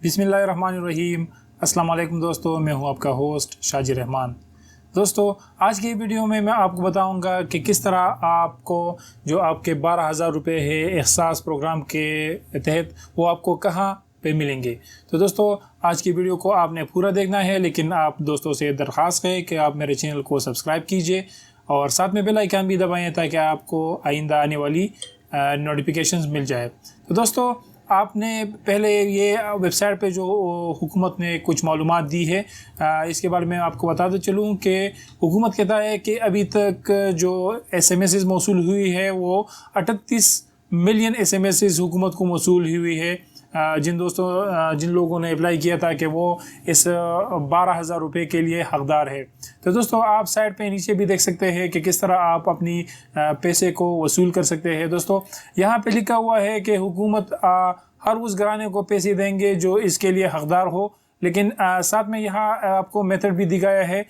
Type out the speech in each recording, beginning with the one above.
बिस्मिल्लाहिर्रहमानिर्रहीम। अस्सलाम वालेकुम दोस्तों, मैं हूं आपका होस्ट शाजिर रहमान। दोस्तों, आज की वीडियो में मैं आपको बताऊंगा कि किस तरह आपको जो आपके 12,000 रुपये है एहसास प्रोग्राम के तहत वो आपको कहां पे मिलेंगे। तो दोस्तों, आज की वीडियो को आपने पूरा देखना है, लेकिन आप दोस्तों से दरख्वास्त है कि आप मेरे चैनल को सब्सक्राइब कीजिए और साथ में बेल आइकन भी दबाएँ ताकि आपको आइंदा आने वाली नोटिफिकेशंस मिल जाए। तो दोस्तों, आपने पहले ये वेबसाइट पे जो हुकूमत ने कुछ मालूमात दी है, इसके बारे में आपको बताते चलूँ कि हुकूमत कहता है कि अभी तक जो SMS मौसूल हुई है वो 38 मिलियन SMS हुकूमत को मौसूल हुई है। जिन लोगों ने अप्लाई किया था कि वो इस 12,000 रुपये के लिए हकदार है। तो दोस्तों, आप साइट पे नीचे भी देख सकते हैं कि किस तरह आप अपनी पैसे को वसूल कर सकते हैं। दोस्तों, यहाँ पे लिखा हुआ है कि हुकूमत हर उस घराने को पैसे देंगे जो इसके लिए हकदार हो, लेकिन साथ में यहाँ आपको मेथड भी दिखाया है।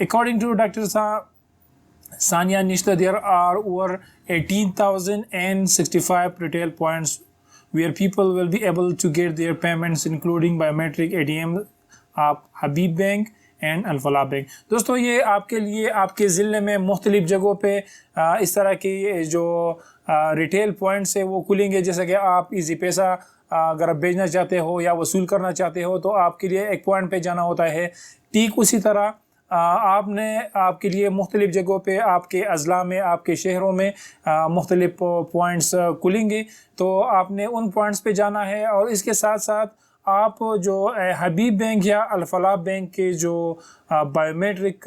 According to doctor Sania Nishtar, there are over 18,065 retail points where people will be able to get their payments including biometric ATM of Habib Bank and Alfalah bank. दोस्तों, ये आपके लिए आपके ज़िले में मुख्तलिफ़ जगहों पे इस तरह की जो रिटेल पॉइंट्स है वो खुलेंगे। जैसे कि आप इजी पैसा अगर आप भेजना चाहते हो या वसूल करना चाहते हो तो आपके लिए एक पॉइंट पे जाना होता है। ठीक उसी तरह आपने आपके लिए मुख्तलिफ़ जगहों पे आपके अज़ला में, आपके शहरों में मुख्तलिफ़ पॉइंट्स खुलेंगे, तो आपने उन पॉइंट्स पे जाना है। और इसके साथ साथ आप जो हबीब बैंक या अल-फलाह बैंक के जो बायोमेट्रिक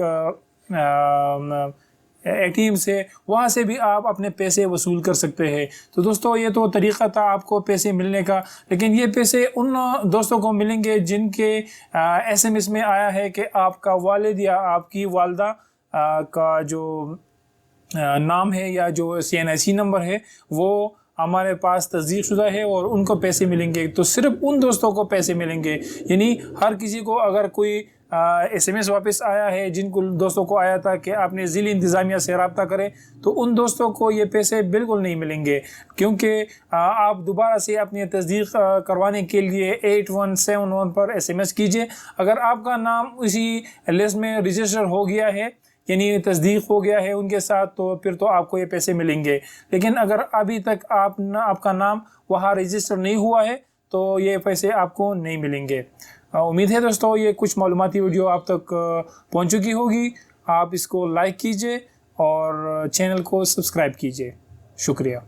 ATM से वहाँ से भी आप अपने पैसे वसूल कर सकते हैं। तो दोस्तों, ये तो तरीक़ा था आपको पैसे मिलने का, लेकिन ये पैसे उन दोस्तों को मिलेंगे जिनके SMS में आया है कि आपका वालिद या आपकी वालदा का जो नाम है या जो CNIC नंबर है वो हमारे पास तस्दीक शुदा है और उनको पैसे मिलेंगे। तो सिर्फ उन दोस्तों को पैसे मिलेंगे, यानी हर किसी को अगर कोई SMS वापस आया है, जिनको दोस्तों को आया था कि आपने ज़िली इंतज़ामिया से रब्ता करें, तो उन दोस्तों को ये पैसे बिल्कुल नहीं मिलेंगे, क्योंकि आप दोबारा से अपनी तस्दीक करवाने के लिए 8171 पर SMS कीजिए। अगर आपका नाम उसी लिस्ट में रजिस्टर हो गया है, यानी तस्दीक हो गया है उनके साथ, तो फिर तो आपको ये पैसे मिलेंगे। लेकिन अगर अभी तक आपका नाम वहाँ रजिस्टर नहीं हुआ है तो ये पैसे आपको नहीं मिलेंगे। उम्मीद है दोस्तों ये कुछ मालूमाती वीडियो आप तक पहुँच चुकी होगी। आप इसको लाइक कीजिए और चैनल को सब्सक्राइब कीजिए। शुक्रिया।